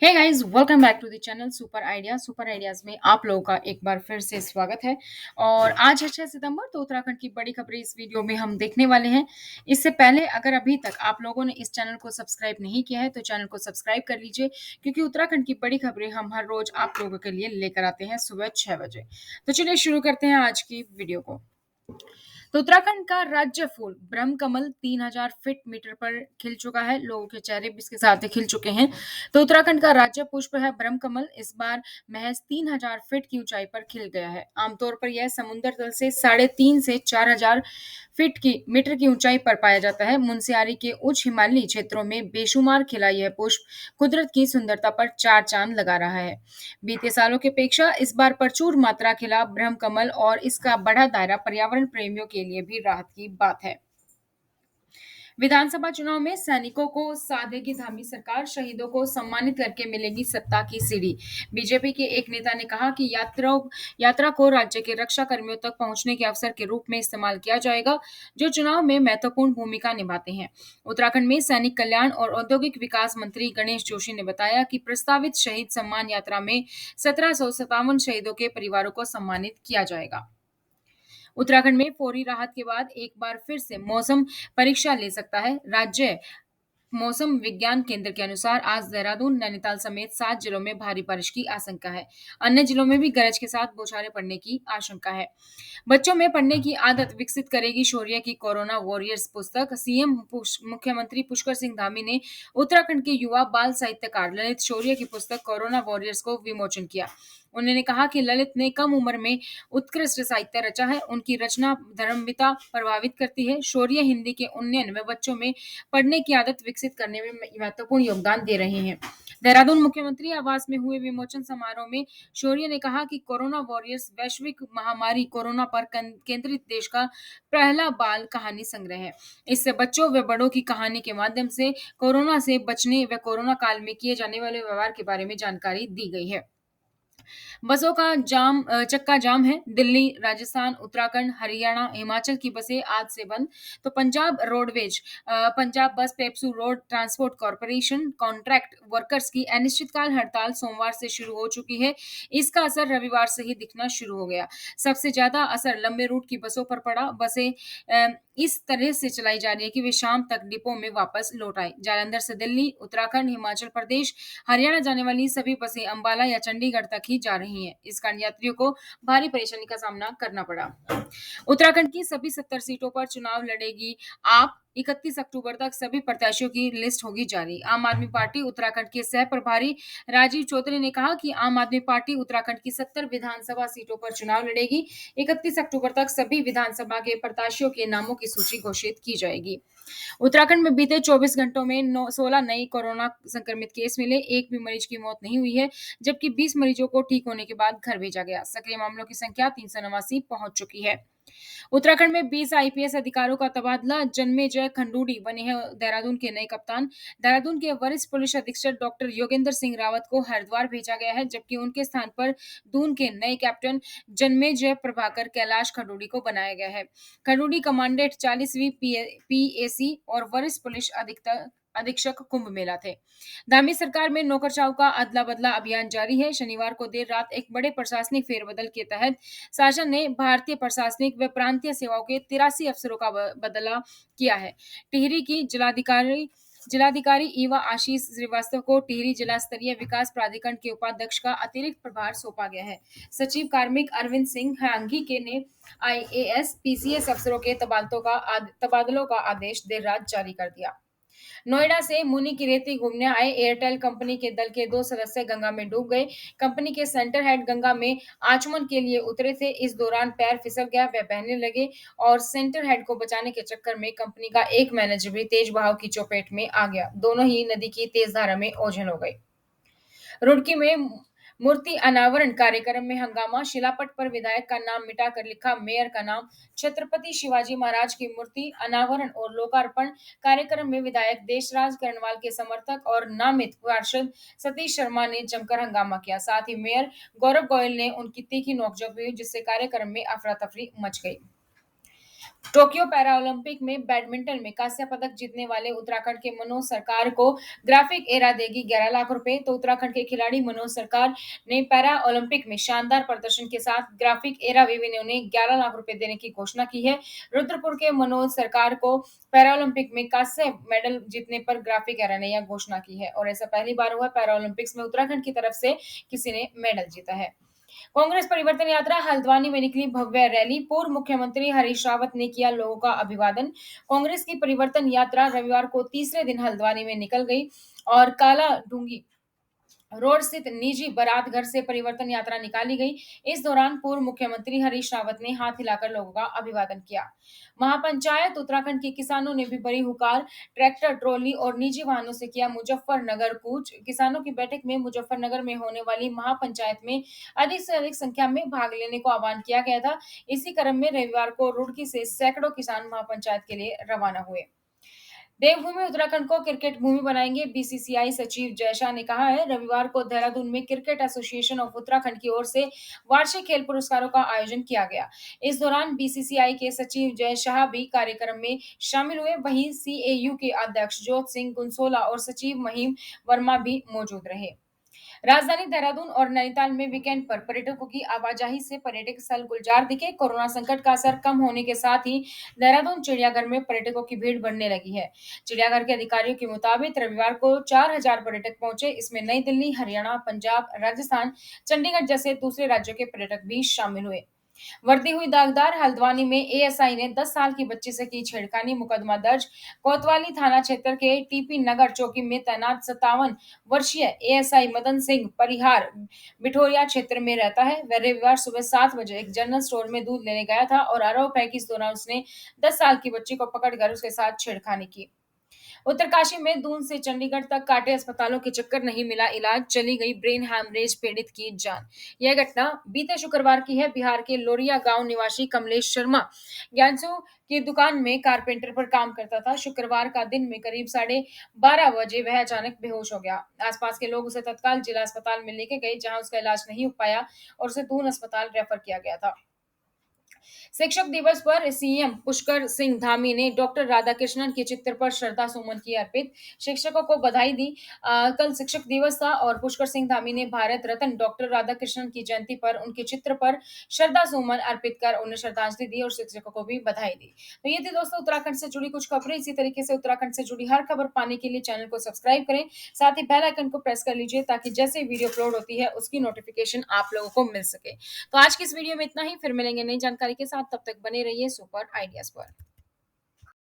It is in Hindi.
Hey guys, welcome back to the channel super ideas में आप लोगों का एक बार फिर से स्वागत है। और आज है 6 सितंबर, तो उत्तराखंड की बड़ी खबरें इस वीडियो में हम देखने वाले हैं। इससे पहले अगर अभी तक आप लोगों ने इस चैनल को सब्सक्राइब नहीं किया है तो चैनल को सब्सक्राइब कर लीजिए, क्योंकि उत्तराखंड की बड़ी खबरें हम हर रोज आप लोगों के लिए लेकर आते हैं सुबह 6 बजे। तो चलिए शुरू करते हैं आज की वीडियो को। तो उत्तराखंड का राज्य फूल ब्रह्म कमल 3000 फीट मीटर पर खिल चुका है। लोगों के चेहरे भी इसके साथ ही खिल चुके हैं। तो उत्तराखंड का राज्य पुष्प है ब्रह्म कमल। इस बार महज 3000 फीट की ऊंचाई पर खिल गया है। आमतौर पर यह समुद्र तल से 3.5 से 4000 फीट की मीटर की ऊंचाई पर पाया जाता है। मुनस्यारी के उच्च हिमालयी क्षेत्रों में बेशुमार खिला यह पुष्प कुदरत की सुंदरता पर चार चांद लगा रहा है। बीते सालों की अपेक्षा इस बार प्रचुर मात्रा खिला ब्रह्म कमल और इसका बढ़ा दायरा पर्यावरण प्रेमियों के लिए भी राहत की बात है। विधानसभा चुनाव में सैनिकों को साधेगी धामी सरकार, शहीदों को सम्मानित करके मिलेगी सत्ता की सीढ़ी। बीजेपी के एक नेता ने कहा कि यात्रा को राज्य के रक्षा कर्मियों तक पहुंचने के अवसर के रूप में इस्तेमाल किया जाएगा, जो चुनाव में महत्वपूर्ण भूमिका निभाते हैं। उत्तराखंड में सैनिक कल्याण और औद्योगिक विकास मंत्री गणेश जोशी ने बताया कि प्रस्तावित शहीद सम्मान यात्रा में 1757 शहीदों के परिवारों को सम्मानित किया जाएगा। उत्तराखंड में फौरी राहत के बाद एक बार फिर से मौसम परीक्षा ले सकता है। राज्य मौसम विज्ञान केंद्र के अनुसार आज देहरादून, नैनीताल समेत 7 जिलों में भारी बारिश की आशंका है। अन्य जिलों में भी गरज के साथ बौछारें पड़ने की आशंका है। बच्चों में पढ़ने की आदत विकसित करेगी शौर्य की कोरोना वॉरियर्स पुस्तक। मुख्यमंत्री पुष्कर सिंह धामी ने उत्तराखंड के युवा बाल साहित्यकार ललित शौर्य की पुस्तक कोरोना वॉरियर्स को विमोचन किया। उन्होंने कहा कि ललित ने कम उम्र में उत्कृष्ट साहित्य रचा है। उनकी रचना धर्मपिता प्रभावित करती है। शौर्य हिंदी के उन्नयन व बच्चों में पढ़ने की आदत विकसित करने में महत्वपूर्ण योगदान दे रहे हैं। देहरादून मुख्यमंत्री आवास में हुए विमोचन समारोह में शौर्य ने कहा कि कोरोना वॉरियर्स वैश्विक महामारी कोरोना पर केंद्रित देश का पहला बाल कहानी संग्रह है। इससे बच्चों व बड़ों की कहानी के माध्यम से कोरोना से बचने व कोरोना काल में किए जाने वाले व्यवहार के बारे में जानकारी दी गई है। बसों का चक्का जाम है। दिल्ली, राजस्थान, उत्तराखंड, हरियाणा, हिमाचल की बसें आज से बंद। तो पंजाब बस PEPSU road transport corporation contract workers की अनिश्चितकाल हड़ताल सोमवार से शुरू हो चुकी है। इसका असर रविवार से ही दिखना शुरू हो गया। सबसे ज्यादा असर लंबे रूट की बसों पर पड़ा। बसें इस तरह से चलाई जा रही है कि वे शाम तक डिपो में वापस लौट आए। जालंधर से दिल्ली, उत्तराखंड, हिमाचल प्रदेश, हरियाणा जाने वाली सभी बसें अंबाला या चंडीगढ़ तक ही जा रही हैं। इस कारण यात्रियों को भारी परेशानी का सामना करना पड़ा। उत्तराखंड की सभी 70 सीटों पर चुनाव लड़ेगी आप। 31 अक्टूबर तक सभी प्रत्याशियों की लिस्ट होगी जारी। आम आदमी पार्टी उत्तराखंड के सह प्रभारी राजीव चौधरी ने कहा कि आम आदमी पार्टी उत्तराखंड की 70 विधानसभा सीटों पर चुनाव लड़ेगी। 31 अक्टूबर तक सभी विधानसभा के प्रत्याशियों के नामों की सूची घोषित की जाएगी। उत्तराखंड में बीते 24 घंटों में 16 नए कोरोना संक्रमित केस मिले। एक भी मरीज की मौत नहीं हुई है, जबकि 20 मरीजों को ठीक होने के बाद घर भेजा गया। सक्रिय मामलों की संख्या 389 पहुंच चुकी है। उत्तराखंड में 20 आईपीएस अधिकारियों का तबादला। जन्मेजय खंडूड़ी बने हैं देहरादून के नए कप्तान। देहरादून के वरिष्ठ पुलिस अधीक्षक डॉक्टर योगेंद्र सिंह रावत को हरिद्वार भेजा गया है, जबकि उनके स्थान पर दून के नए कैप्टन जन्मेजय प्रभाकर कैलाश खंडूड़ी को बनाया गया है। खंडूड़ी कमांडेंट 40वीं पीएसी और वरिष्ठ पुलिस अधीक्षक कुंभ मेला थे। धामी सरकार में नौकरशाहों का अदला बदला अभियान जारी है। शनिवार को देर रात एक बड़े प्रशासनिक फेरबदल के तहत शासन ने भारतीय प्रशासनिक व प्रांतीय सेवाओं के 83 अफसरों का बदला किया है। टिहरी की जिलाधिकारी ईवा आशीष श्रीवास्तव को टिहरी जिला स्तरीय विकास प्राधिकरण के उपाध्यक्ष का अतिरिक्त प्रभार सौंपा गया है। सचिव कार्मिक अरविंद सिंह हांगी के ने आईएएस पीसीएस अफसरों के तबादलों का आदेश देर रात जारी कर दिया। नोएडा से मुनि की रेती घूमने आए एयरटेल कंपनी के दल के 2 सदस्य गंगा में डूब गए। कंपनी के सेंटर हेड गंगा में आचमन के लिए उतरे थे। इस दौरान पैर फिसल गया, वे बहने लगे और सेंटर हेड को बचाने के चक्कर में कंपनी का एक मैनेजर भी तेज बहाव की चपेट में आ गया। दोनों ही नदी की तेज धारा में ओझल हो गए। रुड़की में मूर्ति अनावरण कार्यक्रम में हंगामा। शिलापट पर विधायक का नाम मिटाकर लिखा मेयर का नाम। छत्रपति शिवाजी महाराज की मूर्ति अनावरण और लोकार्पण कार्यक्रम में विधायक देशराज करणवाल के समर्थक और नामित पार्षद सतीश शर्मा ने जमकर हंगामा किया। साथ ही मेयर गौरव गोयल ने उनकी तीखी नोकझोंक हुई, जिससे कार्यक्रम में अफरा तफरी मच गई। टोक्यो पैरालंपिक में बैडमिंटन में कांस्य पदक जीतने वाले उत्तराखंड के मनोज सरकार को ग्राफिक एरा देगी 11 लाख रुपए। तो उत्तराखंड के खिलाड़ी मनोज सरकार ने पैरा ओलंपिक में शानदार प्रदर्शन के साथ ग्राफिक एरा विवि ने उन्हें 11 लाख रुपए देने की घोषणा की है। रुद्रपुर के मनोज सरकार को पैरालंपिक में कांस्य मेडल जीतने पर ग्राफिक एरा ने यह घोषणा की है और ऐसा पहली बार हुआ पैरालंपिक्स में उत्तराखंड की तरफ से किसी ने मेडल जीता है। कांग्रेस परिवर्तन यात्रा हल्द्वानी में निकली भव्य रैली। पूर्व मुख्यमंत्री हरीश रावत ने किया लोगों का अभिवादन। कांग्रेस की परिवर्तन यात्रा रविवार को तीसरे दिन हल्द्वानी में निकल गई और काला डूंगी रोड स्थित निजी बारात घर से परिवर्तन यात्रा निकाली गई। इस दौरान पूर्व मुख्यमंत्री हरीश रावत ने हाथ हिलाकर लोगों का अभिवादन किया। महापंचायत उत्तराखंड के किसानों ने भी बड़ी हुकार, ट्रैक्टर, ट्रॉली और निजी वाहनों से किया मुजफ्फरनगर कूच। किसानों की बैठक में मुजफ्फरनगर में होने वाली महापंचायत में अधिक से अधिक संख्या में भाग लेने को आह्वान किया गया था। इसी क्रम में रविवार को रुड़की से सैकड़ों किसान महापंचायत के लिए रवाना हुए। देवभूमि उत्तराखंड को क्रिकेट भूमि बनाएंगे, बीसीसीआई सचिव जय शाह ने कहा है। रविवार को देहरादून में क्रिकेट एसोसिएशन ऑफ उत्तराखंड की ओर से वार्षिक खेल पुरस्कारों का आयोजन किया गया। इस दौरान बीसीसीआई के सचिव जय शाह भी कार्यक्रम में शामिल हुए। वहीं सीएयू के अध्यक्ष जोत सिंह गुंसोला और सचिव महिम वर्मा भी मौजूद रहे। राजधानी देहरादून और नैनीताल में वीकेंड पर पर्यटकों की आवाजाही से पर्यटक स्थल गुलजार दिखे। कोरोना संकट का असर कम होने के साथ ही देहरादून चिड़ियाघर में पर्यटकों की भीड़ बढ़ने लगी है। चिड़ियाघर के अधिकारियों के मुताबिक रविवार को 4,000 पर्यटक पहुंचे। इसमें नई दिल्ली, हरियाणा, पंजाब, राजस्थान, चंडीगढ़ जैसे दूसरे राज्यों के पर्यटक भी शामिल हुए। वर्दी हुई दागदार, हल्द्वानी में एएसआई ने 10 साल की बच्ची से की छेड़खानी, मुकदमा दर्ज। कोतवाली थाना क्षेत्र के टीपी नगर चौकी में तैनात 57 वर्षीय एएसआई मदन सिंह परिहार बिठोरिया क्षेत्र में रहता है। वह रविवार सुबह 7 बजे एक जनरल स्टोर में दूध लेने गया था और आरोप है कि इस दौरान उसने 10 साल की बच्ची को पकड़कर उसके साथ छेड़खानी की। उत्तरकाशी में दून से चंडीगढ़ तक काटे अस्पतालों के चक्कर, नहीं मिला इलाज, चली गई ब्रेन हैमरेज पीड़ित की जान। यह घटना बीते शुक्रवार की है। बिहार के लोरिया गांव निवासी कमलेश शर्मा ज्ञानसू की दुकान में कारपेंटर पर काम करता था। शुक्रवार का दिन में करीब 12:30 बजे वह अचानक बेहोश हो गया। आसपास के लोग उसे तत्काल जिला अस्पताल में लेके गए, जहां उसका इलाज नहीं हो पाया और उसे दून अस्पताल रेफर किया गया था। शिक्षक दिवस पर सीएम पुष्कर सिंह धामी ने डॉक्टर राधाकृष्णन के चित्र पर श्रद्धा सुमन किए अर्पित, शिक्षकों को बधाई दी। कल शिक्षक दिवस था और पुष्कर सिंह धामी ने भारत रत्न डॉक्टर राधाकृष्णन की जयंती पर उनके चित्र पर श्रद्धा सुमन अर्पित कर उन्हें श्रद्धांजलि दी और शिक्षकों को भी बधाई दी। तो ये थी दोस्तों उत्तराखंड से जुड़ी कुछ खबरें। इसी तरीके से उत्तराखंड से जुड़ी हर खबर पाने के लिए चैनल को सब्सक्राइब करें, साथ ही बेल आइकन को प्रेस कर लीजिए ताकि जैसे वीडियो अपलोड होती है उसकी नोटिफिकेशन आप लोगों को मिल सके। तो आज की इस वीडियो में इतना ही, फिर मिलेंगे नई जानकारी के साथ। तब तक बने रहिए सुपर आइडियाज पर।